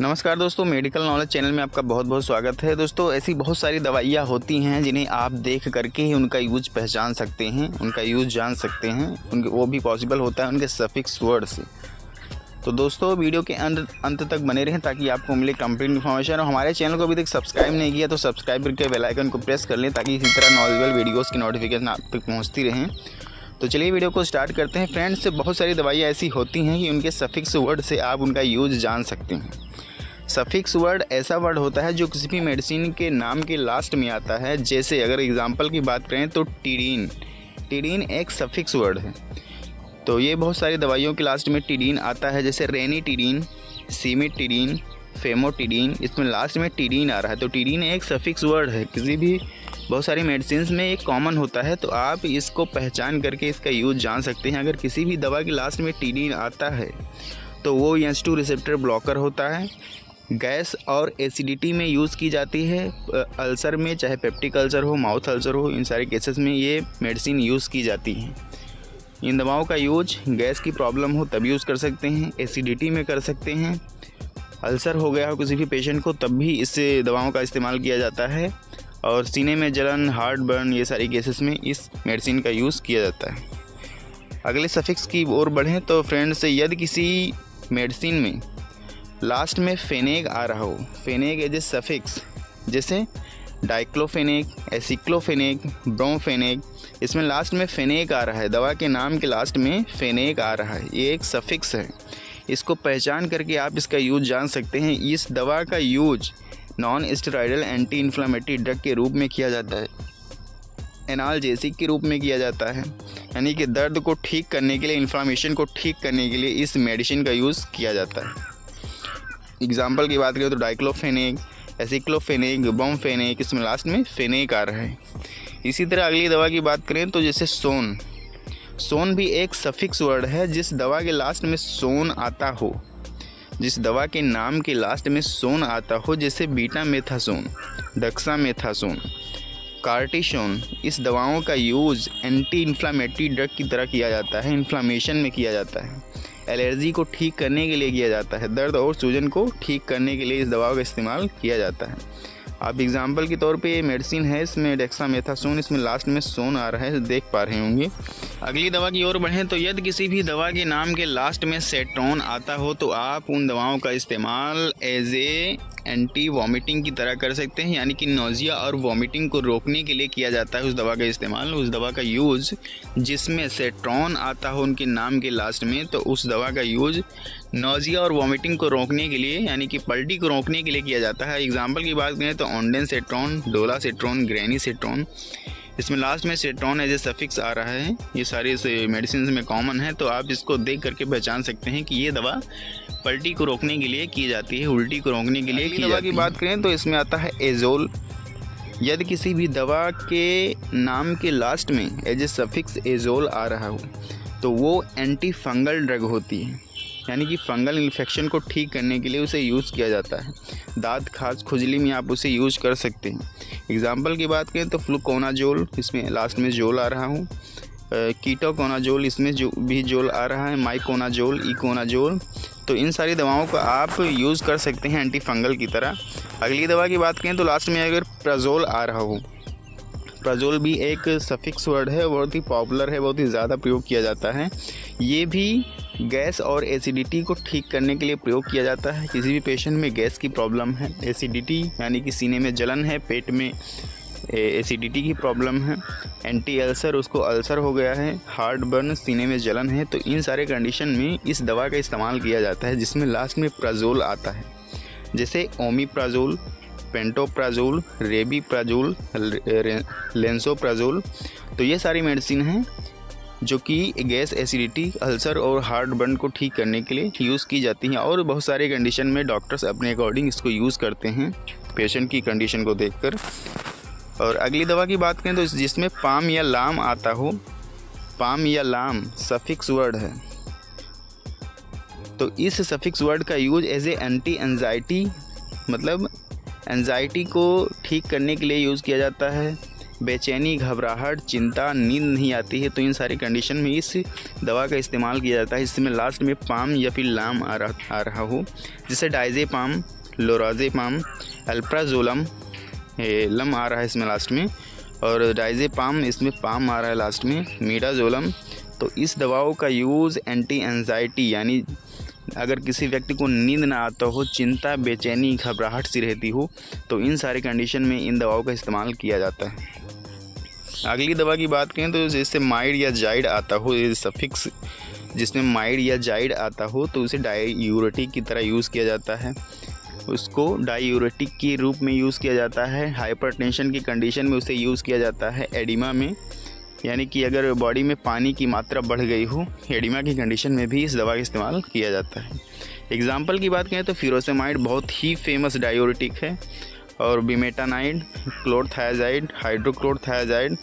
नमस्कार दोस्तों, medical knowledge channel में आपका बहुत बहुत स्वागत है। दोस्तों, ऐसी बहुत सारी दवाइयाँ होती हैं जिन्हें आप देख करके ही उनका यूज पहचान सकते हैं, उनका यूज जान सकते हैं। उनके वो भी पॉसिबल होता है उनके सफिक्स वर्ड से। तो दोस्तों, वीडियो के अंत तक बने रहें ताकि आपको मिले कंप्लीट इन्फॉर्मेशन। और हमारे चैनल को अभी तक सब्सक्राइब नहीं किया तो सब्सक्राइब करके बेल आइकन को प्रेस कर लें ताकि इसी तरह नॉलेजेबल वीडियोज़ की नोटिफिकेशन आप तक पहुँचती रहें। तो चलिए वीडियो को स्टार्ट करते हैं। फ्रेंड्स, बहुत सारी दवाइयाँ ऐसी होती हैं कि उनके सफिक्स वर्ड से आप उनका यूज जान सकते हैं। सफिक्स वर्ड ऐसा वर्ड होता है जो किसी भी मेडिसिन के नाम के लास्ट में आता है। जैसे अगर एग्जांपल की बात करें तो टीडीन एक सफिक्स वर्ड है। तो ये बहुत सारी दवाइयों के लास्ट में टीडीन आता है, जैसे रेनिटीडीन, सिमिटीडीन, फेमोटीडीन, इसमें लास्ट में टीडीन आ रहा है। तो टीडीन एक सफिक्स वर्ड है, किसी भी बहुत सारी मेडिसिन में एक कॉमन होता है। तो आप इसको पहचान करके इसका यूज जान सकते हैं। अगर किसी भी दवा के लास्ट में टीडीन आता है तो वो H2 रिसेप्टर ब्लॉकर होता है। गैस और एसिडिटी में यूज़ की जाती है। अल्सर में, चाहे पेप्टिक अल्सर हो, माउथ अल्सर हो, इन सारे केसेस में ये मेडिसिन यूज़ की जाती हैं। इन दवाओं का यूज गैस की प्रॉब्लम हो तब यूज़ कर सकते हैं, एसिडिटी में कर सकते हैं, अल्सर हो गया हो किसी भी पेशेंट को तब भी इससे दवाओं का इस्तेमाल किया जाता है। और सीने में जलन, हार्ट बर्न, ये सारी केसेस में इस मेडिसिन का यूज़ किया जाता है। अगले सफिक्स की ओर बढ़ें तो फ्रेंड्स, यदि किसी मेडिसिन में लास्ट में फेनेग आ रहा हो, फेनेग एज ए सफिक्स, जैसे डाइक्लोफेनेग, एसिक्लोफेनेग, ब्रोमफेनेग, इसमें लास्ट में फेनेग आ रहा है, दवा के नाम के लास्ट में फेनेग आ रहा है, ये एक सफिक्स है। इसको पहचान करके आप इसका यूज जान सकते हैं। इस दवा का use non steroidal anti inflammatory drug के रूप में किया जाता है, एनाल्जेसिक के रूप में किया जाता है, यानी कि दर्द को ठीक करने के लिए, इन्फ्लामेशन को ठीक करने के लिए इस मेडिसिन का यूज़ किया जाता है। एग्जाम्पल की बात करें तो डाइक्लोफेनेग, एसिक्लोफेनेग, ब्रोमफेनेग, इसमें लास्ट में फेनेग आ रहा है। इसी तरह अगली दवा की बात करें तो जैसे सोन भी एक सफिक्स वर्ड है। जिस दवा के लास्ट में सोन आता हो, जिस दवा के नाम के लास्ट में सोन आता हो, जैसे बीटामेथासोन, डेक्सामेथासोन, कार्टिसोन, इस दवाओं का यूज़ एंटी इन्फ्लामेटरी ड्रग की तरह किया जाता है, इन्फ्लामेशन में किया जाता है, एलर्जी को ठीक करने के लिए किया जाता है, दर्द और सूजन को ठीक करने के लिए इस दवाओं का इस्तेमाल किया जाता है। आप एग्जांपल के तौर पे ये मेडिसिन है, इसमें डेक्सामेथासोन, इसमें लास्ट में सोन आ रहा है, देख पा रहे होंगे। अगली दवा की ओर बढ़ें तो यदि किसी भी दवा के नाम के लास्ट में सेट्रॉन आता हो तो आप उन दवाओं का इस्तेमाल एज ए एंटी वॉमिटिंग की तरह कर सकते हैं, यानी कि नोजिया और वॉमिटिंग को रोकने के लिए किया जाता है उस दवा का इस्तेमाल। उस दवा का यूज़ जिसमें सेट्रॉन आता हो उनके नाम के लास्ट में, तो उस दवा का यूज़ नोजिया और वॉमिटिंग को रोकने के लिए, यानी कि पल्टी को रोकने के लिए किया जाता है। एग्जाम्पल की बात करें तो ऑन्डेनसेट्रॉन, डोलासेट्रॉन, ग्रेनीसेट्रॉन, इसमें लास्ट में सेट्रॉन एज ए सफिक्स आ रहा है। ये सारे मेडिसिन में कॉमन है। तो आप इसको देख करके पहचान सकते हैं कि ये दवा पल्टी को रोकने के लिए की जाती है, उल्टी को रोकने के लिए की जाती है। दवा की बात करें तो इसमें आता है एजोल। यदि किसी भी दवा के नाम के लास्ट में एज ए सफिक्स एजोल आ रहा हो तो वो एंटी फंगल ड्रग होती है, यानी कि फंगल इन्फेक्शन को ठीक करने के लिए उसे यूज़ किया जाता है। दांत, खाज, खुजली में आप उसे यूज़ कर सकते हैं। एग्जाम्पल की बात करें तो फ्लूकोनाजोल, इसमें लास्ट में जोल आ रहा हूँ, कीटोकोनाजोल, इसमें जो भी जोल आ रहा है, माइकोनाजोल, इकोनाजोल। तो इन सारी दवाओं का आप यूज़ कर सकते हैं एंटी फंगल की तरह। अगली दवा की बात करें तो लास्ट में अगर प्राजोल आ रहा हो, प्राजोल भी एक सफिक्स वर्ड है, बहुत ही पॉपुलर है, बहुत ही ज़्यादा प्रयोग किया जाता है। ये भी गैस और एसिडिटी को ठीक करने के लिए प्रयोग किया जाता है। किसी भी पेशेंट में गैस की प्रॉब्लम है, एसिडिटी यानी कि सीने में जलन है, पेट में एसिडिटी की प्रॉब्लम है, एंटी अल्सर, उसको अल्सर हो गया है, हार्ट बर्न, सीने में जलन है, तो इन सारे कंडीशन में इस दवा का इस्तेमाल किया जाता है जिसमें लास्ट में प्राजोल आता है, जैसे ओमिप्राजोल, पेंटोप्राजोल, रेबीप्राजोल, लेंसोप्राजोल। तो ये सारी मेडिसिन हैं जो कि गैस, एसिडिटी, अल्सर और हार्ट बर्न को ठीक करने के लिए यूज़ की जाती हैं। और बहुत सारे कंडीशन में डॉक्टर्स अपने अकॉर्डिंग इसको यूज़ करते हैं पेशेंट की कंडीशन को देखकर। और अगली दवा की बात करें तो जिसमें पाम या लाम आता हो, पाम या लाम सफिक्स वर्ड है, तो इस सफिक्स वर्ड का use as a anti anxiety, मतलब एंजाइटी को ठीक करने के लिए यूज़ किया जाता है। बेचैनी, घबराहट, चिंता, नींद नहीं आती है, तो इन सारी कंडीशन में इस दवा का इस्तेमाल किया जाता है। इसमें लास्ट में पाम या फिर लाम आ रहा हो, जैसे डाइज़ेपाम, लोराज़ेपाम, अल्प्राज़ोलम, लम आ रहा है इसमें लास्ट में, और डाइज़ेपाम इसमें पाम आ रहा है लास्ट में, मिडाज़ोलम। तो इस दवाओं का यूज़ एंटी एंजाइटी, यानी अगर किसी व्यक्ति को नींद ना आता हो, चिंता, बेचैनी, घबराहट सी रहती हो, तो इन सारे कंडीशन में इन दवाओं का इस्तेमाल किया जाता है। अगली दवा की बात करें तो जैसे माइड या जाइड आता हो, ये सफिक्स जिसमें माइड या जाइड आता हो, तो उसे डायूरेटिक की तरह यूज़ किया जाता है। उसको डायूरेटिक के रूप में यूज़ किया जाता है। हाइपरटेंशन की कंडीशन में उसे यूज़ किया जाता है। एडिमा में, यानी कि अगर बॉडी में पानी की मात्रा बढ़ गई हो, एडिमा की कंडीशन में भी इस दवा का इस्तेमाल किया जाता है। एग्जाम्पल की बात करें तो फ्यूरोसेमाइड बहुत ही फेमस डायूरेटिक है, और बिमेटानाइड, क्लोरथायाजाइड, हाइड्रोक्लोरथायाजाइड।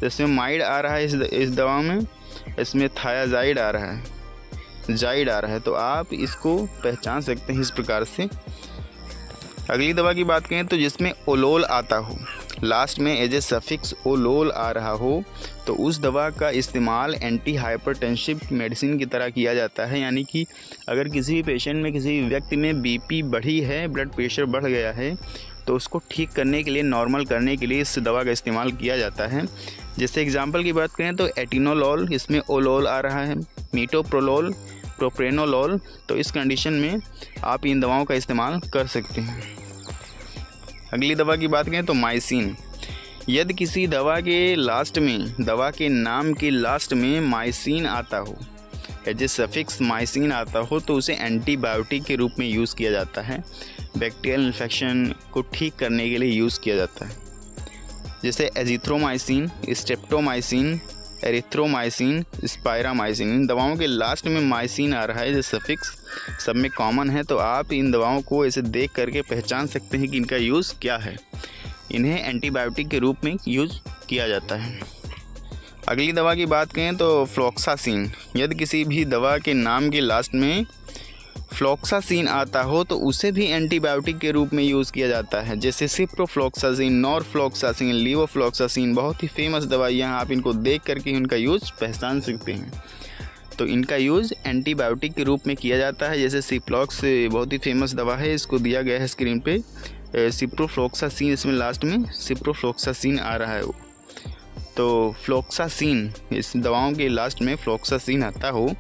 जिसमें माइड आ रहा है इस दवा में, इसमें थायाजाइड आ रहा है, जाइड आ रहा है, तो आप इसको पहचान सकते हैं इस प्रकार से। अगली दवा की बात करें तो जिसमें ओलोल आता हो, लास्ट में एज ए सफिक्स ओलोल आ रहा हो, तो उस दवा का इस्तेमाल एंटी हाइपरटेंसिव मेडिसिन की तरह किया जाता है। यानी कि अगर किसी भी पेशेंट में, किसी भी व्यक्ति में बीपी बढ़ी है, ब्लड प्रेशर बढ़ गया है, तो उसको ठीक करने के लिए, नॉर्मल करने के लिए इस दवा का इस्तेमाल किया जाता है। जैसे एग्जांपल की बात करें तो एटिनोलोल, इसमें ओलोल आ रहा है, मीटोप्रोलोल, प्रोप्रेनोलोल, तो इस कंडीशन में आप इन दवाओं का इस्तेमाल कर सकते हैं। अगली दवा की बात करें तो माइसिन। यदि किसी दवा के लास्ट में, दवा के नाम के लास्ट में माइसिन आता हो, एज ए सफिक्स माइसिन आता हो, तो उसे एंटीबायोटिक के रूप में यूज़ किया जाता है। बैक्टीरियल इन्फेक्शन को ठीक करने के लिए यूज़ किया जाता है। जैसे एजिथ्रोमाइसिन, स्ट्रेप्टोमाइसिन, एरिथ्रोमाइसिन, स्पायरामाइसिन, इन दवाओं के लास्ट में माइसिन आ रहा है, जो सफिक्स सब में कॉमन है, तो आप इन दवाओं को ऐसे देख करके पहचान सकते हैं कि इनका यूज़ क्या है। इन्हें एंटीबायोटिक के रूप में यूज़ किया जाता है। अगली दवा की बात करें तो फ्लोक्सासिन। यदि किसी भी दवा के नाम के लास्ट में फ्लोक्सासिन आता हो, तो उसे भी एंटीबायोटिक के रूप में यूज़ किया जाता है। जैसे सिप्रोफ्लोक्सासिन, नॉरफ्लोक्सासिन, लीवोफ्लोक्सासिन, बहुत ही फेमस दवाइयाँ हैं, आप इनको देख करके उनका यूज़ पहचान सकते हैं। तो इनका यूज़ एंटीबायोटिक के रूप में किया जाता है। जैसे सिप्लॉक्स बहुत ही फेमस दवा है, इसको दिया गया है स्क्रीन पे, सिप्रोफ्लोक्सासिन, इसमें लास्ट में सिप्रोफ्लोक्सासिन आ रहा है। तो फ्लोक्सासिन, इस दवाओं के लास्ट में फ्लोक्सासिन आता हो,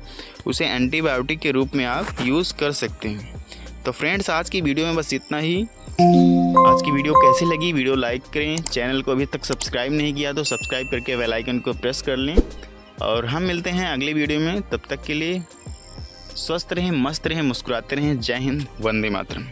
उसे एंटीबायोटिक के रूप में आप यूज़ कर सकते हैं। तो फ्रेंड्स, आज की वीडियो में बस इतना ही। आज की वीडियो कैसी लगी, वीडियो लाइक करें, चैनल को अभी तक सब्सक्राइब नहीं किया तो सब्सक्राइब करके बेल आइकन को प्रेस कर लें, और हम मिलते हैं अगले वीडियो में। तब तक के लिए स्वस्थ रहें, मस्त रहें, मुस्कुराते रहें। जय हिंद, वंदे मातरम।